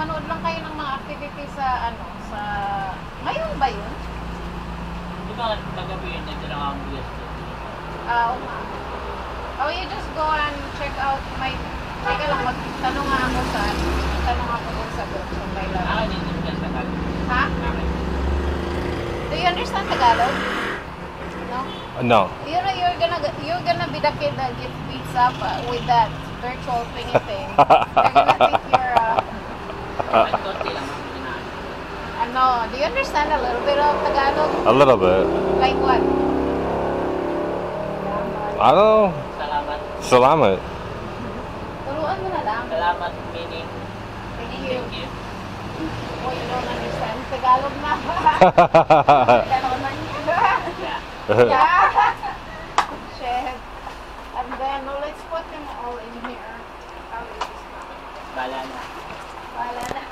manood lang kayo ng mga activities sa ano, sa ngayon ba yun? Di ba kagabi yun, nandito lang ang bigas ko. Oo nga. Oh, you just go and check out my... Teka lang, magtanong nga ako sa... Tanong ako dun sa book sa my love. Akin din yung bigas Tagalog. Ha? Akin. Do you understand Tagalog? No? No. You know, you're gonna be the kid that gets beats up with that virtual thingy thing. They're gonna think you're At konti lang ang ginaan. ano, do you understand a little bit of Tagalog? A little bit. Like what? I don't know. Salamat. Salamat. Turuan mo na lang. Salamat, meaning. Thank you. Thank you. Oh, you don't understand Tagalog na. Tagalog na niya. Yeah. Yeah. Shit. And then, let's put them all in here. Bala na. Wala na.